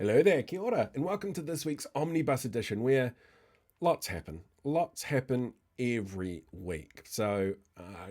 Hello there, kia ora, and welcome to this week's Omnibus edition where lots happen. Lots happen every week. So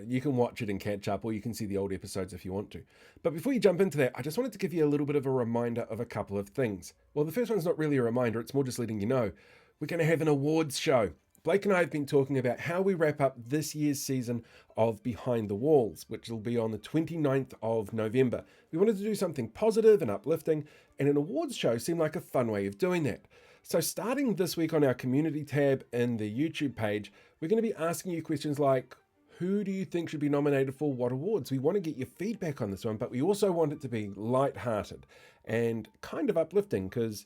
you can watch it and catch up, or you can see the old episodes if you want to. But before you jump into that, I just wanted to give you a little bit of a reminder of a couple of things. Well, the first one's not really a reminder, it's more just letting you know. We're going to have an awards show. Blake and I have been talking about how we wrap up this year's season of Behind the Walls, which will be on the 29th of November. We wanted to do something positive and uplifting, and an awards show seemed like a fun way of doing that. So starting this week on our community tab in the YouTube page, we're going to be asking you questions like, who do you think should be nominated for what awards? We want to get your feedback on this one, but we also want it to be light-hearted and kind of uplifting because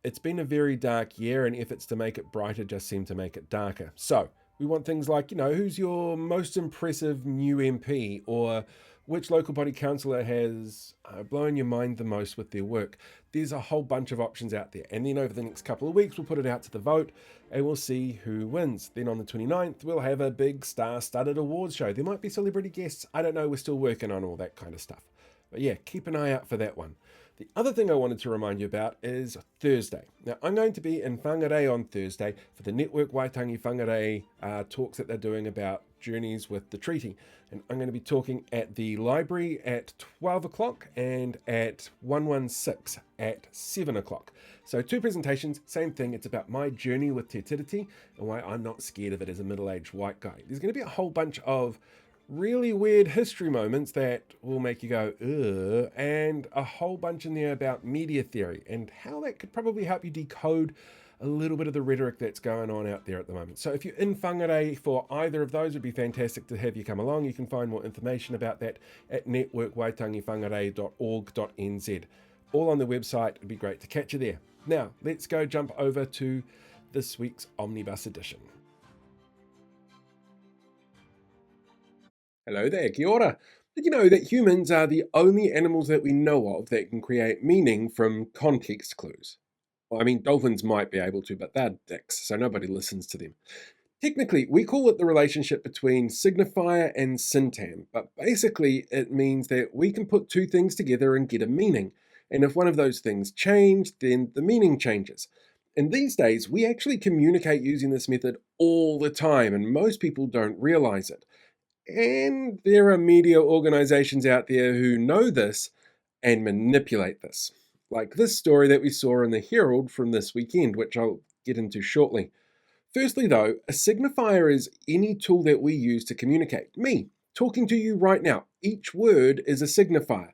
it's been a very dark year and efforts to make it brighter just seem to make it darker. So we want things like, who's your most impressive new MP, or which local body councillor has blown your mind the most with their work. There's a whole bunch of options out there. And then over the next couple of weeks, we'll put it out to the vote and we'll see who wins. Then on the 29th, we'll have a big star-studded awards show. There might be celebrity guests. I don't know. We're still working on all that kind of stuff. But yeah, keep an eye out for that one. The other thing I wanted to remind you about is Thursday. Now, I'm going to be in Whangarei on Thursday for the Network Waitangi Whangarei talks that they're doing about journeys with the treaty. And I'm going to be talking at the library at 12 o'clock and at 116 at 7 o'clock. So 2 presentations, same thing. It's about my journey with Te Tiriti and why I'm not scared of it as a middle-aged white guy. There's going to be a whole bunch of really weird history moments that will make you go, ugh, and a whole bunch in there about media theory and how that could probably help you decode a little bit of the rhetoric that's going on out there at the moment. So if you're in Whangarei for either of those, it'd be fantastic to have you come along. You can find more information about that at networkwaitangiwhangarei.org.nz. All on the website. It'd be great to catch you there. Now, let's go jump over to this week's Omnibus edition. Hello there, kia ora. Did you know that humans are the only animals that we know of that can create meaning from context clues? Well, I mean, dolphins might be able to, but they're dicks, so nobody listens to them. Technically, we call it the relationship between signifier and syntam, but basically it means that we can put two things together and get a meaning. And if one of those things change, then the meaning changes. And these days, we actually communicate using this method all the time, and most people don't realize it. And there are media organizations out there who know this and manipulate this. Like this story that we saw in the Herald from this weekend, which I'll get into shortly. Firstly, though, a signifier is any tool that we use to communicate. Me, talking to you right now, each word is a signifier.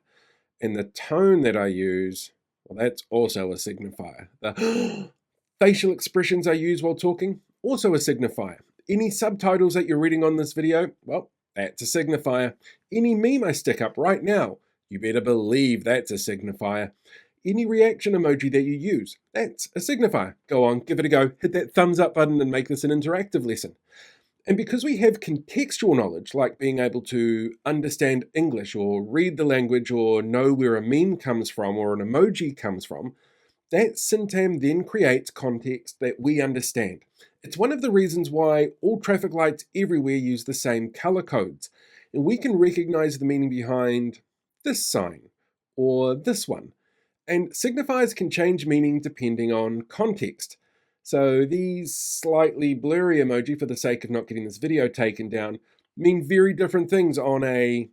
And the tone that I use, well, that's also a signifier. The facial expressions I use while talking, also a signifier. Any subtitles that you're reading on this video, well, that's a signifier. Any meme I stick up right now, you better believe that's a signifier. Any reaction emoji that you use, that's a signifier. Go on, give it a go, hit that thumbs up button and make this an interactive lesson. And because we have contextual knowledge, like being able to understand English or read the language or know where a meme comes from or an emoji comes from, that syntam then creates context that we understand. It's one of the reasons why all traffic lights everywhere use the same color codes. And we can recognize the meaning behind this sign or this one. And signifiers can change meaning depending on context. So these slightly blurry emoji, for the sake of not getting this video taken down, mean very different things on a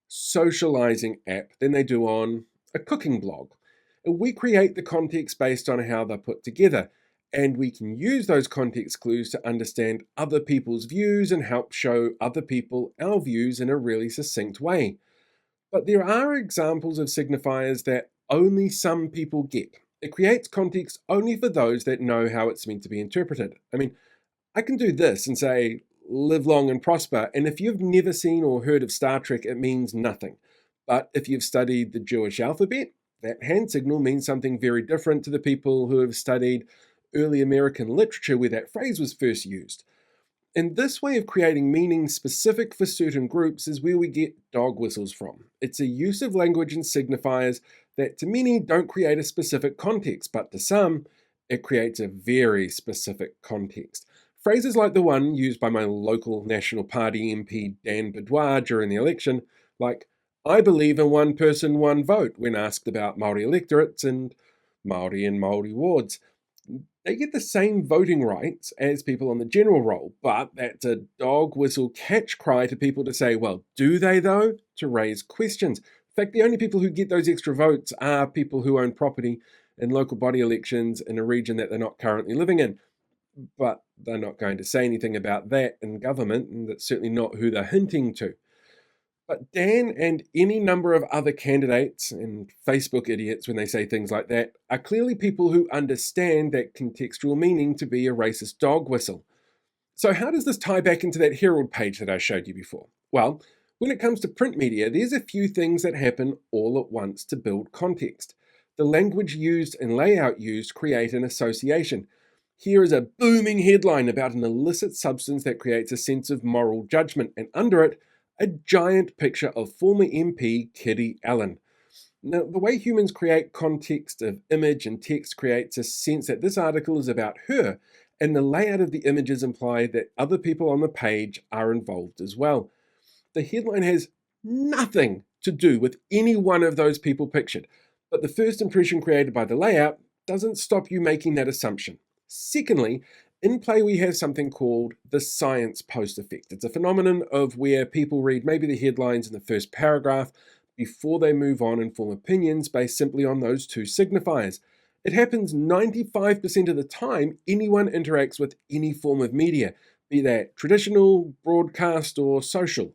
socializing app than they do on a cooking blog. And we create the context based on how they're put together. And we can use those context clues to understand other people's views and help show other people our views in a really succinct way. But there are examples of signifiers that only some people get. It creates context only for those that know how it's meant to be interpreted. I mean, I can do this and say, live long and prosper, and if you've never seen or heard of Star Trek, it means nothing. But if you've studied the Jewish alphabet, that hand signal means something very different to the people who have studied early American literature where that phrase was first used. And this way of creating meaning specific for certain groups is where we get dog whistles from. It's a use of language and signifiers that to many don't create a specific context, but to some, it creates a very specific context. Phrases like the one used by my local National Party MP Dan Boudoir during the election, like, I believe in one person, one vote, when asked about Māori electorates, and Māori and Māori wards. They get the same voting rights as people on the general roll, but that's a dog whistle catch cry to people to say, well, do they though? To raise questions. In fact, the only people who get those extra votes are people who own property in local body elections in a region that they're not currently living in. But they're not going to say anything about that in government, and that's certainly not who they're hinting to. But Dan and any number of other candidates and Facebook idiots, when they say things like that, are clearly people who understand that contextual meaning to be a racist dog whistle. So how does this tie back into that Herald page that I showed you before? Well, when it comes to print media, there's a few things that happen all at once to build context. The language used and layout used create an association. Here is a booming headline about an illicit substance that creates a sense of moral judgment, and under it, a giant picture of former MP Kitty Allen. Now, the way humans create context of image and text creates a sense that this article is about her, and the layout of the images imply that other people on the page are involved as well. The headline has nothing to do with any one of those people pictured, but the first impression created by the layout doesn't stop you making that assumption. Secondly, in play we have something called the science post effect. It's a phenomenon of where people read maybe the headlines in the first paragraph before they move on and form opinions based simply on those two signifiers. It happens 95% of the time anyone interacts with any form of media, be that traditional, broadcast, or social.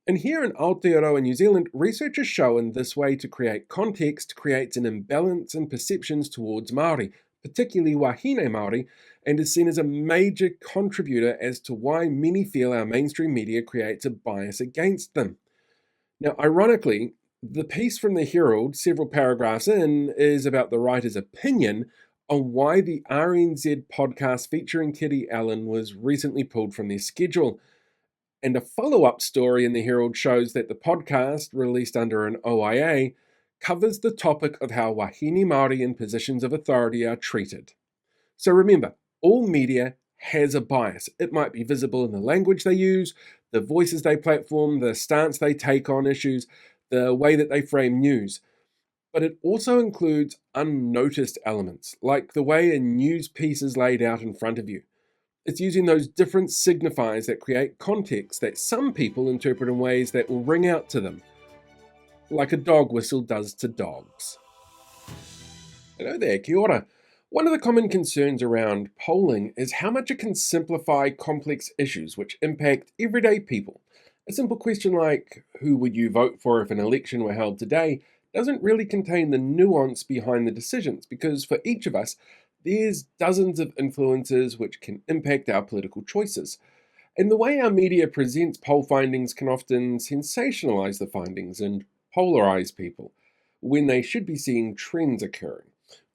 And here in Aotearoa, New Zealand, researchers show in this way to create context creates an imbalance in perceptions towards Māori, particularly Wahine Māori, and is seen as a major contributor as to why many feel our mainstream media creates a bias against them. Now, ironically, the piece from the Herald, several paragraphs in, is about the writer's opinion on why the RNZ podcast featuring Kitty Allen was recently pulled from their schedule. And a follow-up story in the Herald shows that the podcast, released under an OIA, covers the topic of how Wahine Māori in positions of authority are treated. So remember, all media has a bias. It might be visible in the language they use, the voices they platform, the stance they take on issues, the way that they frame news. But it also includes unnoticed elements, like the way a news piece is laid out in front of you. It's using those different signifiers that create context that some people interpret in ways that will ring out to them, like a dog whistle does to dogs. Hello there, kia ora. One of the common concerns around polling is how much it can simplify complex issues which impact everyday people. A simple question like, who would you vote for if an election were held today, doesn't really contain the nuance behind the decisions, because for each of us, there's dozens of influences which can impact our political choices. And the way our media presents poll findings can often sensationalize the findings and polarize people, when they should be seeing trends occurring.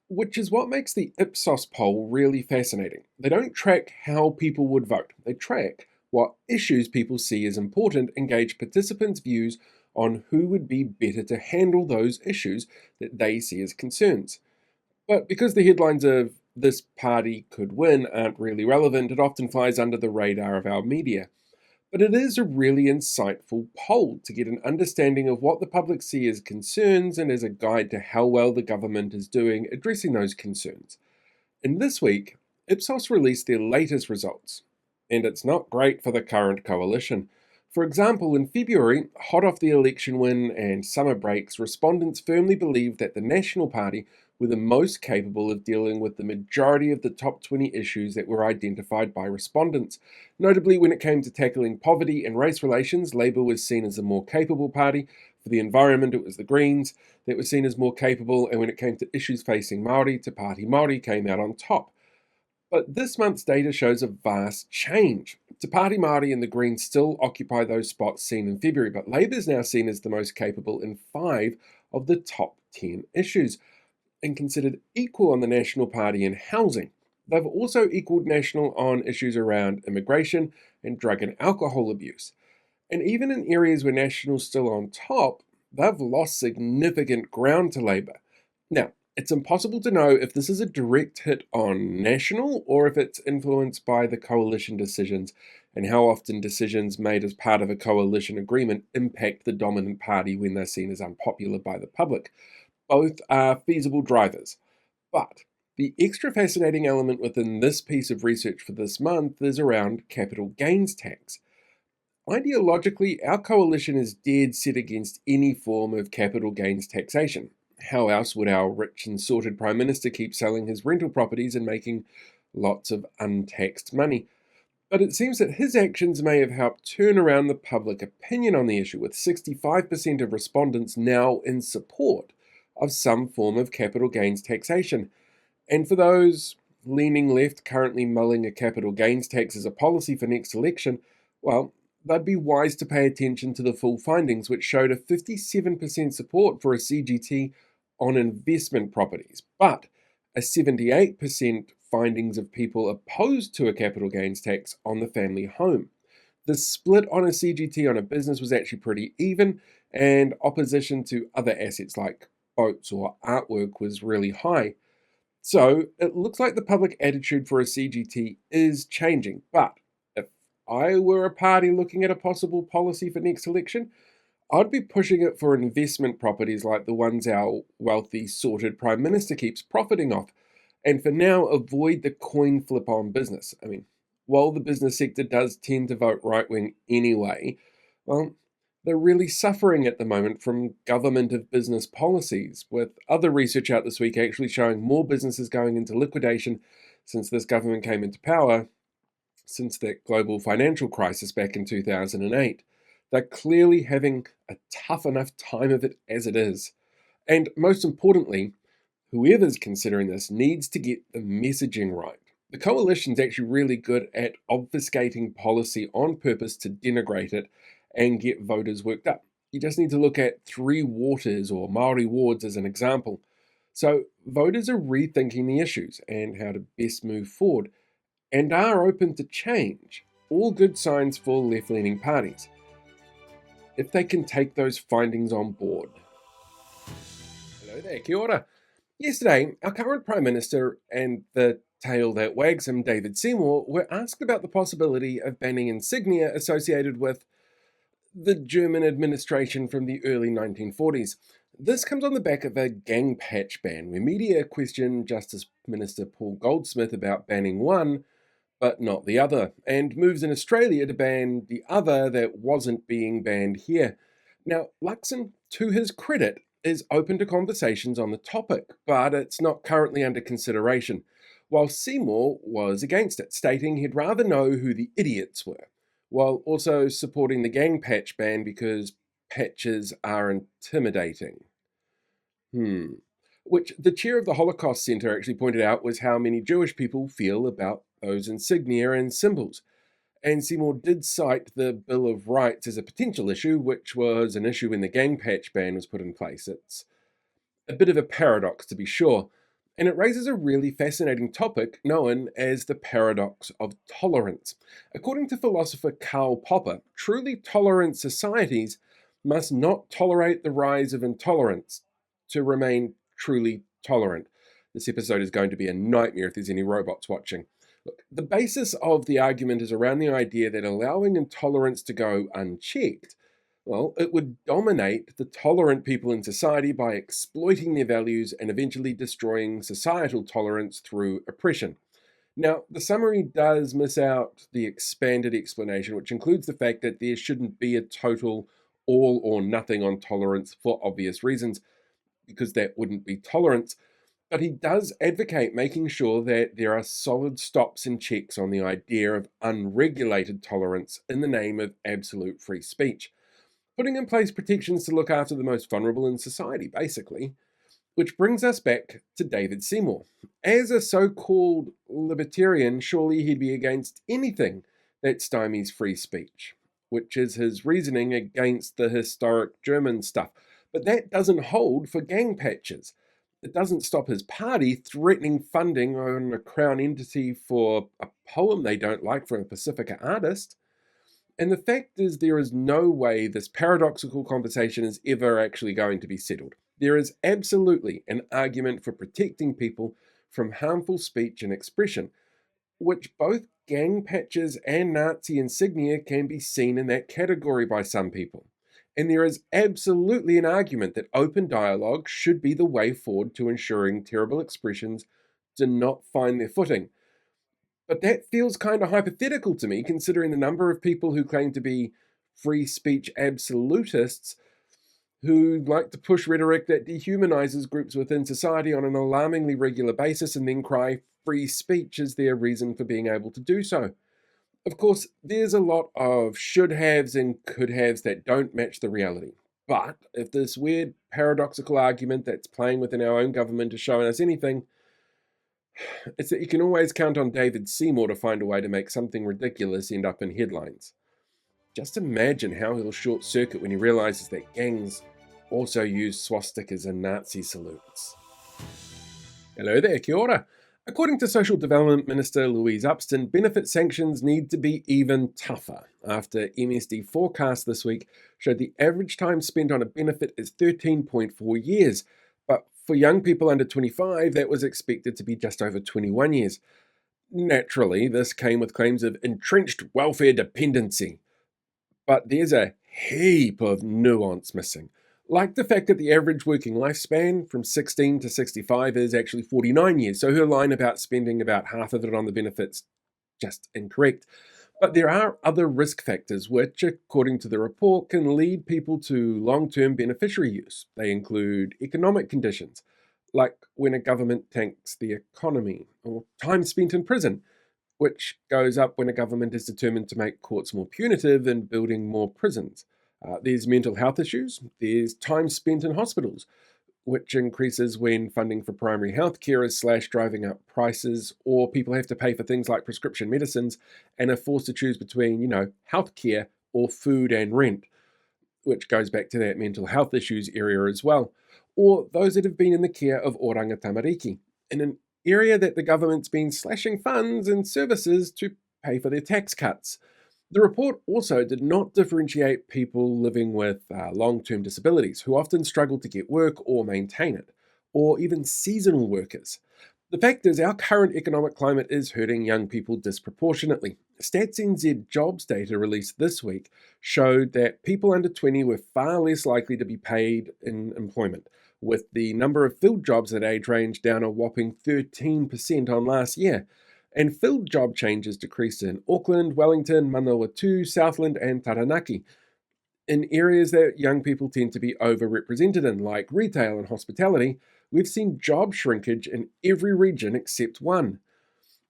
Which is what makes the Ipsos poll really fascinating. They don't track how people would vote. They track what issues people see as important and gauge participants' views on who would be better to handle those issues that they see as concerns. But because the headlines of this party could win aren't really relevant, it often flies under the radar of our media. But it is a really insightful poll to get an understanding of what the public see as concerns and as a guide to how well the government is doing addressing those concerns. And this week, Ipsos released their latest results, and it's not great for the current coalition. For example, in February, hot off the election win and summer breaks, respondents firmly believed that the National Party were the most capable of dealing with the majority of the top 20 issues that were identified by respondents. Notably, when it came to tackling poverty and race relations, Labour was seen as a more capable party. For the environment, it was the Greens that were seen as more capable, and when it came to issues facing Māori, Te Pāti Māori came out on top. But this month's data shows a vast change. Te Pāti Māori and the Greens still occupy those spots seen in February, but Labour is now seen as the most capable in 5 of the top 10 issues, and considered equal on the National Party in housing. They've also equaled National on issues around immigration and drug and alcohol abuse. And even in areas where National's still on top, they've lost significant ground to Labour. Now, it's impossible to know if this is a direct hit on National or if it's influenced by the coalition decisions and how often decisions made as part of a coalition agreement impact the dominant party when they're seen as unpopular by the public. Both are feasible drivers. But the extra fascinating element within this piece of research for this month is around capital gains tax. Ideologically, our coalition is dead set against any form of capital gains taxation. How else would our rich and sorted Prime Minister keep selling his rental properties and making lots of untaxed money? But it seems that his actions may have helped turn around the public opinion on the issue, with 65% of respondents now in support of some form of capital gains taxation. And for those leaning left currently mulling a capital gains tax as a policy for next election, well, they'd be wise to pay attention to the full findings, which showed a 57% support for a CGT on investment properties, but a 78% findings of people opposed to a capital gains tax on the family home. The split on a CGT on a business was actually pretty even, and opposition to other assets like boats or artwork was really high. So it looks like the public attitude for a CGT is changing. But if I were a party looking at a possible policy for next election, I'd be pushing it for investment properties like the ones our wealthy, sorted Prime Minister keeps profiting off. And for now, avoid the coin flip on business. I mean, while the business sector does tend to vote right wing anyway, well, they're really suffering at the moment from government of business policies, with other research out this week actually showing more businesses going into liquidation since this government came into power, since that global financial crisis back in 2008. They're clearly having a tough enough time of it as it is. And most importantly, whoever's considering this needs to get the messaging right. The coalition's actually really good at obfuscating policy on purpose to denigrate it and get voters worked up. You just need to look at Three Waters or Maori wards as an example. So voters are rethinking the issues and how to best move forward and are open to change. All good signs for left-leaning parties, if they can take those findings on board. Hello there, kia ora. Yesterday, our current Prime Minister and the tail that wags him, David Seymour, were asked about the possibility of banning insignia associated with the German administration from the early 1940s. This comes on the back of a gang patch ban, where media questioned Justice Minister Paul Goldsmith about banning one, but not the other, and moves in Australia to ban the other that wasn't being banned here. Now, Luxon, to his credit, is open to conversations on the topic, but it's not currently under consideration, while Seymour was against it, stating he'd rather know who the idiots were, while also supporting the gang patch ban because patches are intimidating. Which the chair of the Holocaust Center actually pointed out was how many Jewish people feel about those insignia and symbols. And Seymour did cite the Bill of Rights as a potential issue, which was an issue when the gang patch ban was put in place. It's a bit of a paradox, to be sure, and it raises a really fascinating topic known as the paradox of tolerance. According to philosopher Karl Popper, truly tolerant societies must not tolerate the rise of intolerance to remain truly tolerant. This episode is going to be a nightmare if there's any robots watching. Look, the basis of the argument is around the idea that allowing intolerance to go unchecked, well, it would dominate the tolerant people in society by exploiting their values and eventually destroying societal tolerance through oppression. Now, the summary does miss out the expanded explanation, which includes the fact that there shouldn't be a total all or nothing on tolerance for obvious reasons, because that wouldn't be tolerance. But he does advocate making sure that there are solid stops and checks on the idea of unregulated tolerance in the name of absolute free speech, putting in place protections to look after the most vulnerable in society, basically. Which brings us back to David Seymour. As a so-called libertarian, surely he'd be against anything that stymies free speech, which is his reasoning against the historic German stuff. But that doesn't hold for gang patches. It doesn't stop his party threatening funding on a crown entity for a poem they don't like from a Pacifica artist. And the fact is, there is no way this paradoxical conversation is ever actually going to be settled. There is absolutely an argument for protecting people from harmful speech and expression, which both gang patches and Nazi insignia can be seen in that category by some people. And there is absolutely an argument that open dialogue should be the way forward to ensuring terrible expressions do not find their footing. But that feels kind of hypothetical to me, considering the number of people who claim to be free speech absolutists who like to push rhetoric that dehumanizes groups within society on an alarmingly regular basis and then cry free speech is their reason for being able to do so. Of course, there's a lot of should haves and could haves that don't match the reality. But if this weird paradoxical argument that's playing within our own government is showing us anything, it's that you can always count on David Seymour to find a way to make something ridiculous end up in headlines. Just imagine how he'll short circuit when he realizes that gangs also use swastikas and Nazi salutes. Hello there, kia ora. According to Social Development Minister Louise Upston, benefit sanctions need to be even tougher after MSD forecast this week showed the average time spent on a benefit is 13.4 years, but for young people under 25, that was expected to be just over 21 years. Naturally, this came with claims of entrenched welfare dependency. But there's a heap of nuance missing, like the fact that the average working lifespan from 16 to 65 is actually 49 years, so her line about spending about half of it on the benefits just incorrect. But there are other risk factors which, according to the report, can lead people to long-term beneficiary use. They include economic conditions, like when a government tanks the economy, or time spent in prison, which goes up when a government is determined to make courts more punitive and building more prisons. There's mental health issues. There's time spent in hospitals, which increases when funding for primary health care is slashed, driving up prices, or people have to pay for things like prescription medicines and are forced to choose between, health care or food and rent, which goes back to that mental health issues area as well. Or those that have been in the care of oranga tamariki, in an area that the government's been slashing funds and services to pay for their tax cuts. The report also did not differentiate people living with long-term disabilities, who often struggle to get work or maintain it, or even seasonal workers. The fact is, our current economic climate is hurting young people disproportionately. Stats NZ jobs data released this week showed that people under 20 were far less likely to be paid in employment, with the number of filled jobs at age range down a whopping 13% on last year. And filled job changes decreased in Auckland, Wellington, Manawatu, Southland, and Taranaki, in areas that young people tend to be overrepresented in, like retail and hospitality. We've seen job shrinkage in every region except one.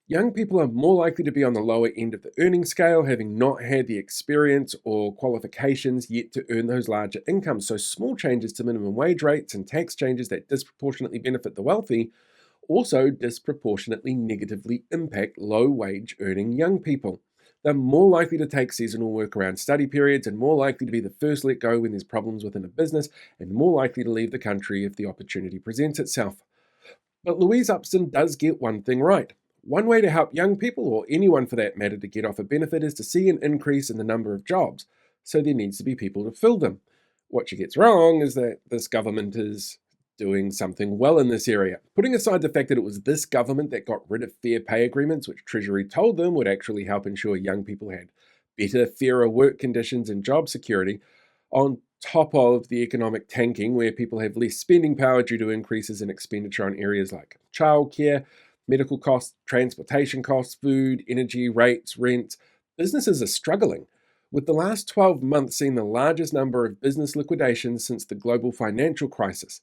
Young people are more likely to be on the lower end of the earning scale, having not had the experience or qualifications yet to earn those larger incomes. So small changes to minimum wage rates and tax changes that disproportionately benefit the wealthy also disproportionately negatively impact low-wage earning young people. They're more likely to take seasonal work around study periods and more likely to be the first let go when there's problems within a business and more likely to leave the country if the opportunity presents itself. But Louise Upston does get one thing right. One way to help young people, or anyone for that matter, to get off a benefit is to see an increase in the number of jobs, so there needs to be people to fill them. What she gets wrong is that this government is doing something well in this area. Putting aside the fact that it was this government that got rid of fair pay agreements, which Treasury told them would actually help ensure young people had better, fairer work conditions and job security, on top of the economic tanking where people have less spending power due to increases in expenditure on areas like childcare, medical costs, transportation costs, food, energy, rates, rent. Businesses are struggling, with the last 12 months seeing the largest number of business liquidations since the global financial crisis.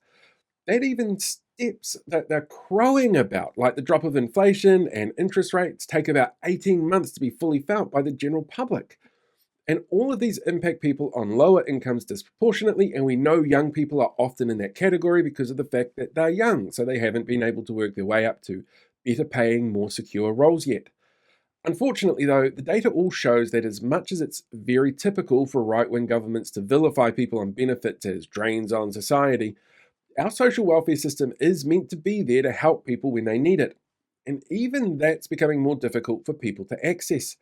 That even steps that they're crowing about, like the drop of inflation and interest rates, take about 18 months to be fully felt by the general public. And all of these impact people on lower incomes disproportionately, and we know young people are often in that category because of the fact that they're young, so they haven't been able to work their way up to better paying, more secure roles yet. Unfortunately, though, the data all shows that as much as it's very typical for right-wing governments to vilify people on benefits as drains on society, our social welfare system is meant to be there to help people when they need it. And even that's becoming more difficult for people to access.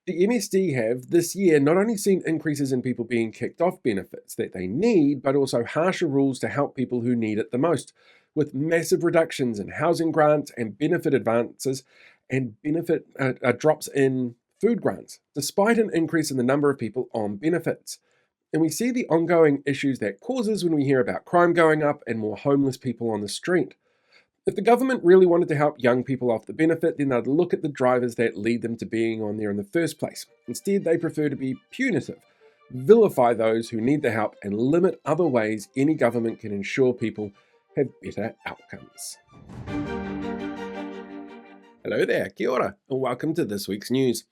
The MSD have this year not only seen increases in people being kicked off benefits that they need, but also harsher rules to help people who need it the most, with massive reductions in housing grants and benefit advances and benefit drops in food grants, despite an increase in the number of people on benefits. And we see the ongoing issues that causes when we hear about crime going up and more homeless people on the street. If the government really wanted to help young people off the benefit, then they'd look at the drivers that lead them to being on there in the first place. Instead, they prefer to be punitive, vilify those who need the help, and limit other ways any government can ensure people have better outcomes. Hello there, kia ora, and welcome to this week's news.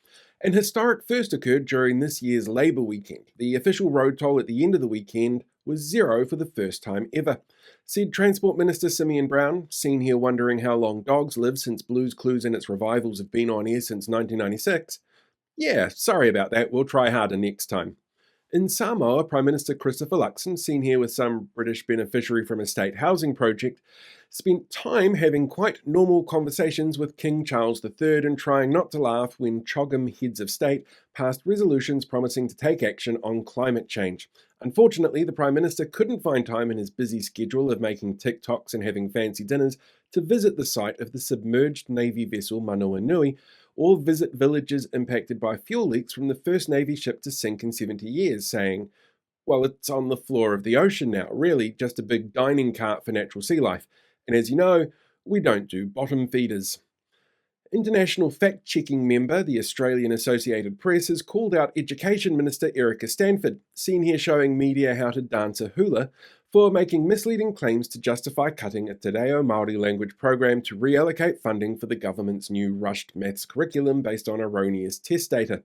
An historic first occurred during this year's Labour weekend. The official road toll at the end of the weekend was zero for the first time ever. Said Transport Minister Simeon Brown, seen here wondering how long dogs live since Blue's Clues and its revivals have been on air since 1996. Yeah, sorry about that, we'll try harder next time. In Samoa, Prime Minister Christopher Luxon, seen here with some British beneficiary from a state housing project, spent time having quite normal conversations with King Charles III and trying not to laugh when CHOGM heads of state passed resolutions promising to take action on climate change. Unfortunately, the Prime Minister couldn't find time in his busy schedule of making TikToks and having fancy dinners to visit the site of the submerged Navy vessel Manoa or visit villages impacted by fuel leaks from the first Navy ship to sink in 70 years, saying, well, it's on the floor of the ocean now, really just a big dining cart for natural sea life. And as you know, we don't do bottom feeders. International fact-checking member, the Australian Associated Press, has called out Education Minister Erica Stanford, seen here showing media how to dance a hula, for making misleading claims to justify cutting a Te Reo Māori language program to reallocate funding for the government's new rushed maths curriculum based on erroneous test data.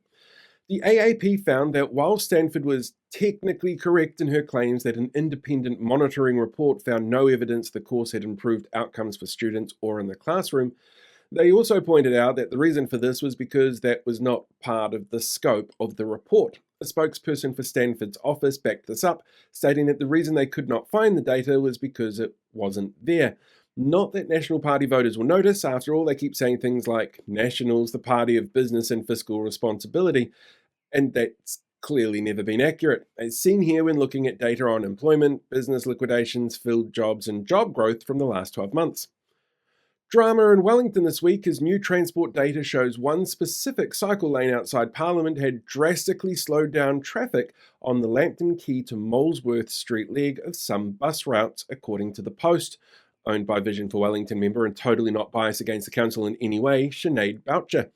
The AAP found that while Stanford was technically correct in her claims that an independent monitoring report found no evidence the course had improved outcomes for students or in the classroom, they also pointed out that the reason for this was because that was not part of the scope of the report. A spokesperson for Stanford's office backed this up, stating that the reason they could not find the data was because it wasn't there. Not that National Party voters will notice. After all, they keep saying things like National's the party of business and fiscal responsibility, and that's clearly never been accurate, as seen here when looking at data on employment, business liquidations, filled jobs, and job growth from the last 12 months. Drama in Wellington this week as new transport data shows one specific cycle lane outside Parliament had drastically slowed down traffic on the Lambton Quay to Molesworth Street leg of some bus routes, according to the Post, owned by Vision for Wellington member and totally not biased against the council in any way, Sinead Boucher.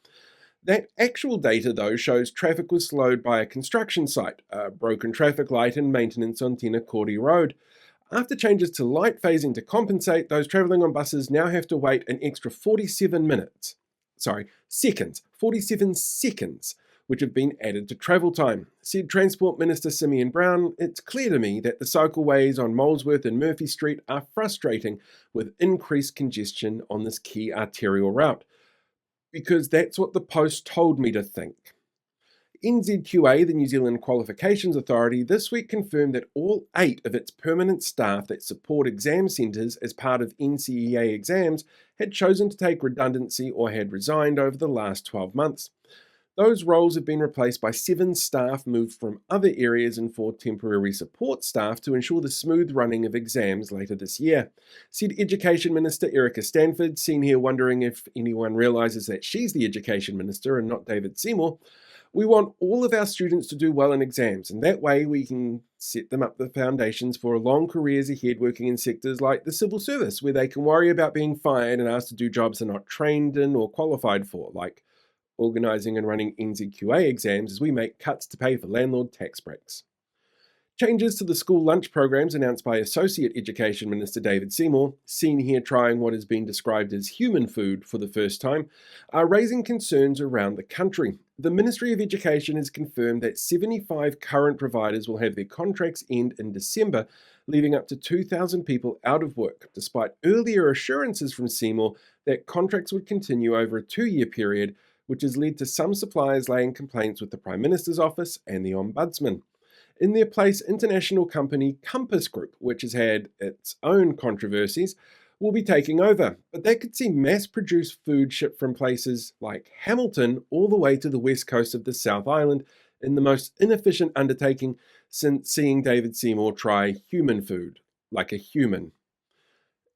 That actual data, though, shows traffic was slowed by a construction site, a broken traffic light and maintenance on Tinakori Road. After changes to light phasing to compensate, those travelling on buses now have to wait an extra 47 seconds, which have been added to travel time. Said Transport Minister Simeon Brown, it's clear to me that the cycleways on Molesworth and Murphy Street are frustrating with increased congestion on this key arterial route. Because that's what the Post told me to think. NZQA, the New Zealand Qualifications Authority, this week confirmed that all 8 of its permanent staff that support exam centres as part of NCEA exams had chosen to take redundancy or had resigned over the last 12 months. Those roles have been replaced by 7 staff moved from other areas and 4 temporary support staff to ensure the smooth running of exams later this year. Said Education Minister Erica Stanford, seen here wondering if anyone realises that she's the Education Minister and not David Seymour. We want all of our students to do well in exams, and that way we can set them up the foundations for long careers ahead working in sectors like the civil service, where they can worry about being fired and asked to do jobs they're not trained in or qualified for, like organising and running NZQA exams as we make cuts to pay for landlord tax breaks. Changes to the school lunch programs announced by Associate Education Minister David Seymour, seen here trying what has been described as human food for the first time, are raising concerns around the country. The Ministry of Education has confirmed that 75 current providers will have their contracts end in December, leaving up to 2,000 people out of work, despite earlier assurances from Seymour that contracts would continue over a 2-year period, which has led to some suppliers laying complaints with the Prime Minister's office and the Ombudsman. In their place, international company Compass Group, which has had its own controversies, will be taking over. But that could see mass-produced food shipped from places like Hamilton all the way to the west coast of the South Island in the most inefficient undertaking since seeing David Seymour try human food, like a human.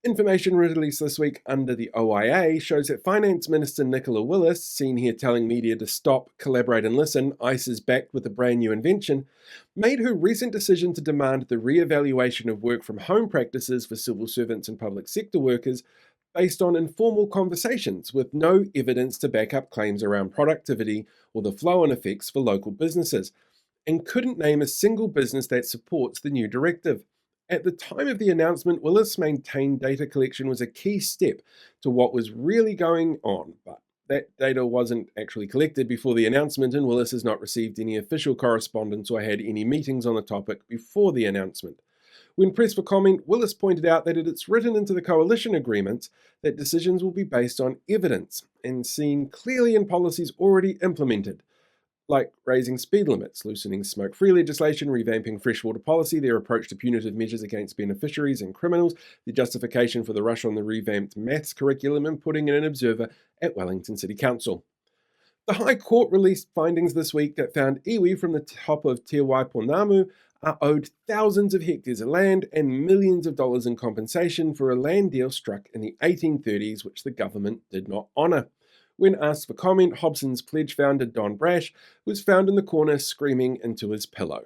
Information released this week under the OIA shows that Finance Minister Nicola Willis, seen here telling media to stop, collaborate and listen, ICE is backed with a brand new invention, made her recent decision to demand the re-evaluation of work from home practices for civil servants and public sector workers based on informal conversations with no evidence to back up claims around productivity or the flow-on effects for local businesses, and couldn't name a single business that supports the new directive. At the time of the announcement, Willis maintained data collection was a key step to what was really going on, but that data wasn't actually collected before the announcement, and Willis has not received any official correspondence or had any meetings on the topic before the announcement. When pressed for comment, Willis pointed out that it's written into the coalition agreements that decisions will be based on evidence and seen clearly in policies already implemented, like raising speed limits, loosening smoke-free legislation, revamping freshwater policy, their approach to punitive measures against beneficiaries and criminals, the justification for the rush on the revamped maths curriculum, and putting in an observer at Wellington City Council. The High Court released findings this week that found iwi from the top of Te Waipounamu are owed thousands of hectares of land and millions of dollars in compensation for a land deal struck in the 1830s, which the government did not honour. When asked for comment, Hobson's Pledge founder Don Brash was found in the corner screaming into his pillow.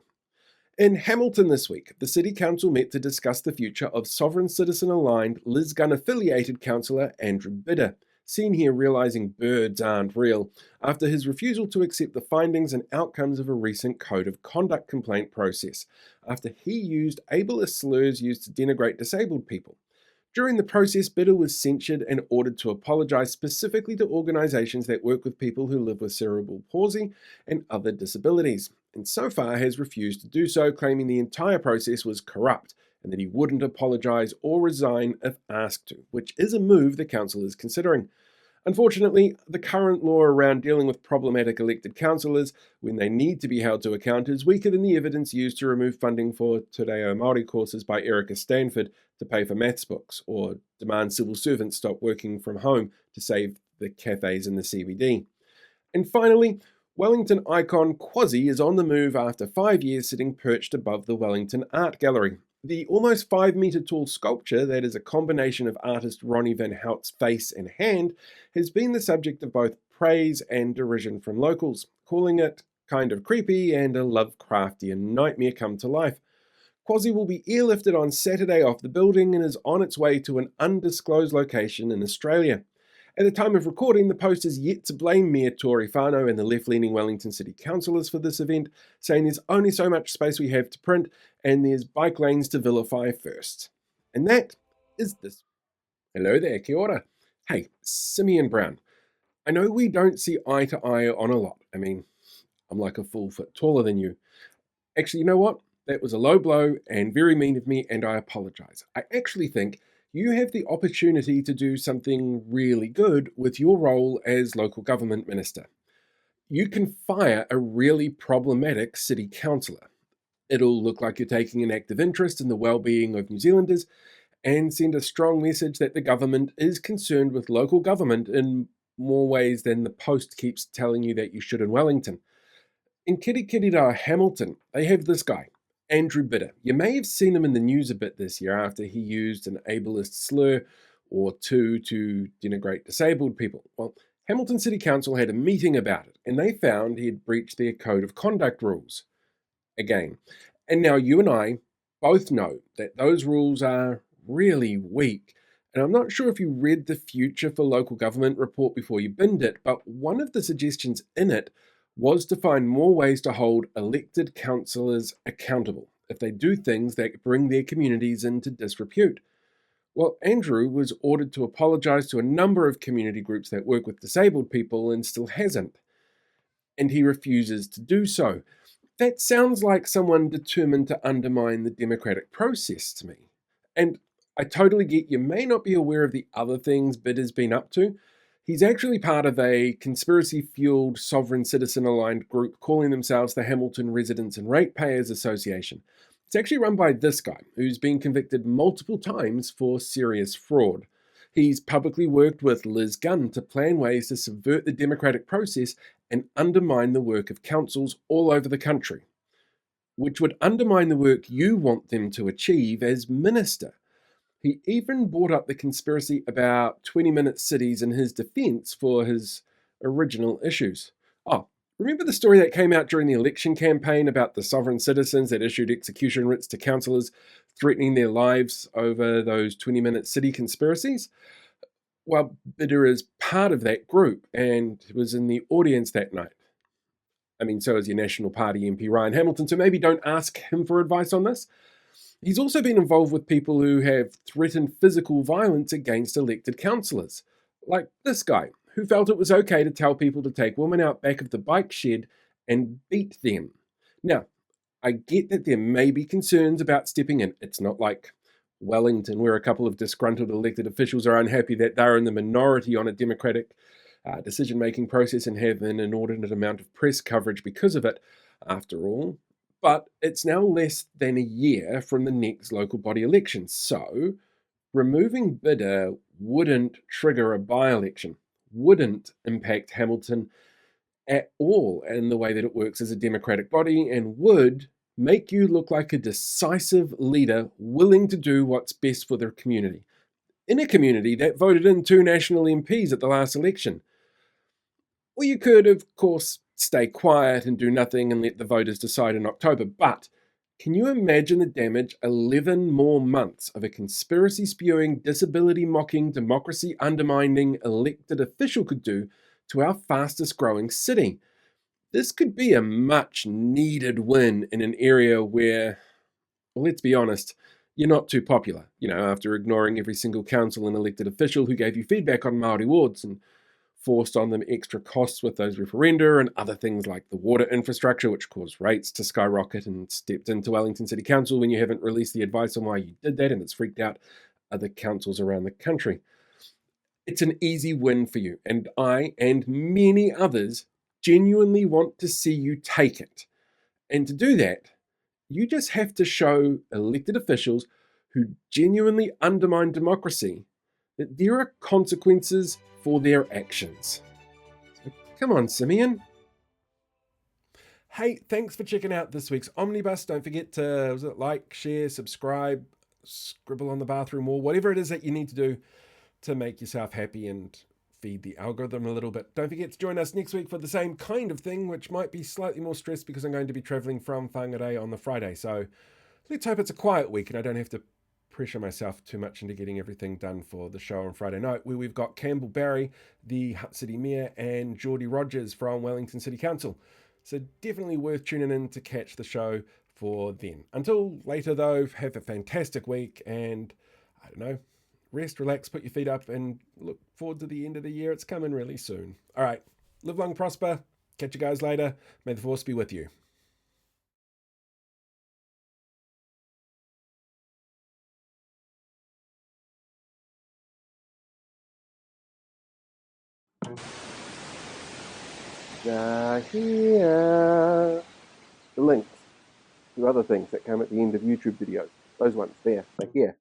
In Hamilton this week, the City Council met to discuss the future of Sovereign Citizen-aligned Lisgun-affiliated councillor Andrew Bidder, seen here realising birds aren't real, after his refusal to accept the findings and outcomes of a recent Code of Conduct complaint process, after he used ableist slurs used to denigrate disabled people. During the process, Bidder was censured and ordered to apologise specifically to organisations that work with people who live with cerebral palsy and other disabilities, and so far has refused to do so, claiming the entire process was corrupt and that he wouldn't apologise or resign if asked to, which is a move the council is considering. Unfortunately, the current law around dealing with problematic elected councillors when they need to be held to account is weaker than the evidence used to remove funding for Te Reo Māori courses by Erica Stanford to pay for maths books, or demand civil servants stop working from home to save the cafes in the CBD. And finally, Wellington icon Quasi is on the move after 5 years sitting perched above the Wellington Art Gallery. The almost 5-metre tall sculpture, that is a combination of artist Ronnie van Hout's face and hand, has been the subject of both praise and derision from locals, calling it kind of creepy and a Lovecraftian nightmare come to life. Quasi will be airlifted on Saturday off the building and is on its way to an undisclosed location in Australia. At the time of recording, the Post is yet to blame Mayor Tory Whānau and the left-leaning Wellington City Councillors for this event, saying there's only so much space we have to print and there's bike lanes to vilify first. And that is this. Hello there, kia ora. Hey, Simeon Brown. I know we don't see eye to eye on a lot. I mean, I'm like a full foot taller than you. Actually, you know what? That was a low blow and very mean of me, and I apologise. I actually think you have the opportunity to do something really good with your role as local government minister. You can fire a really problematic city councillor. It'll look like you're taking an active interest in the well-being of New Zealanders and send a strong message that the government is concerned with local government in more ways than the Post keeps telling you that you should in Wellington. In Kirikirira, Hamilton, they have this guy, Andrew Bidder. You may have seen him in the news a bit this year after he used an ableist slur or two to denigrate disabled people. Well, Hamilton City Council had a meeting about it, and they found he had breached their Code of Conduct rules. Again. And now you and I both know that those rules are really weak. And I'm not sure if you read the Future for Local Government report before you binned it, but one of the suggestions in it was to find more ways to hold elected councillors accountable if they do things that bring their communities into disrepute. Well, Andrew was ordered to apologise to a number of community groups that work with disabled people and still hasn't. And he refuses to do so. That sounds like someone determined to undermine the democratic process to me. And I totally get you may not be aware of the other things Bidder's been up to. He's actually part of a conspiracy-fueled sovereign citizen-aligned group calling themselves the Hamilton Residents and Ratepayers Association. It's actually run by this guy, who's been convicted multiple times for serious fraud. He's publicly worked with Liz Gunn to plan ways to subvert the democratic process and undermine the work of councils all over the country, which would undermine the work you want them to achieve as minister. He even brought up the conspiracy about 20-minute cities in his defense for his original issues. Oh, remember the story that came out during the election campaign about the sovereign citizens that issued execution writs to councillors threatening their lives over those 20-minute city conspiracies? Well, Bidder is part of that group and was in the audience that night. I mean, so is your National Party MP Ryan Hamilton, so maybe don't ask him for advice on this. He's also been involved with people who have threatened physical violence against elected councillors, like this guy, who felt it was okay to tell people to take women out back of the bike shed and beat them. Now, I get that there may be concerns about stepping in. It's not like Wellington, where a couple of disgruntled elected officials are unhappy that they're in the minority on a democratic decision-making process and have an inordinate amount of press coverage because of it, after all. But it's now less than a year from the next local body election, so removing Bidder wouldn't trigger a by-election, wouldn't impact Hamilton at all in the way that it works as a democratic body, and would make you look like a decisive leader willing to do what's best for their community. In a community that voted in 2 national MPs at the last election. Or you could, of course, stay quiet and do nothing and let the voters decide in October. But can you imagine the damage 11 more months of a conspiracy spewing, disability mocking, democracy undermining elected official could do to our fastest growing city? This could be a much needed win in an area where, well, let's be honest, you're not too popular, after ignoring every single council and elected official who gave you feedback on Māori wards and forced on them extra costs with those referenda and other things like the water infrastructure, which caused rates to skyrocket, and stepped into Wellington City Council when you haven't released the advice on why you did that, and it's freaked out other councils around the country. It's an easy win for you, and I and many others genuinely want to see you take it. And to do that, you just have to show elected officials who genuinely undermine democracy that there are consequences for their actions. So come on, Simeon. Hey, thanks for checking out this week's Omnibus. Don't forget to like, share, subscribe, scribble on the bathroom wall, whatever it is that you need to do to make yourself happy and feed the algorithm a little bit. Don't forget to join us next week for the same kind of thing, which might be slightly more stressed because I'm going to be travelling from Whangarei on the Friday. So let's hope it's a quiet week and I don't have to pressure myself too much into getting everything done for the show on Friday night, where we've got Campbell Barry, the Hutt City Mayor, and Geordie Rogers from Wellington City Council. So definitely worth tuning in to catch the show for then. Until later though, have a fantastic week and, I don't know, rest, relax, put your feet up, and look forward to the end of the year. It's coming really soon. All right, live long, prosper. Catch you guys later. May the force be with you. Here. The links to other things that come at the end of YouTube videos. Those ones there, like here.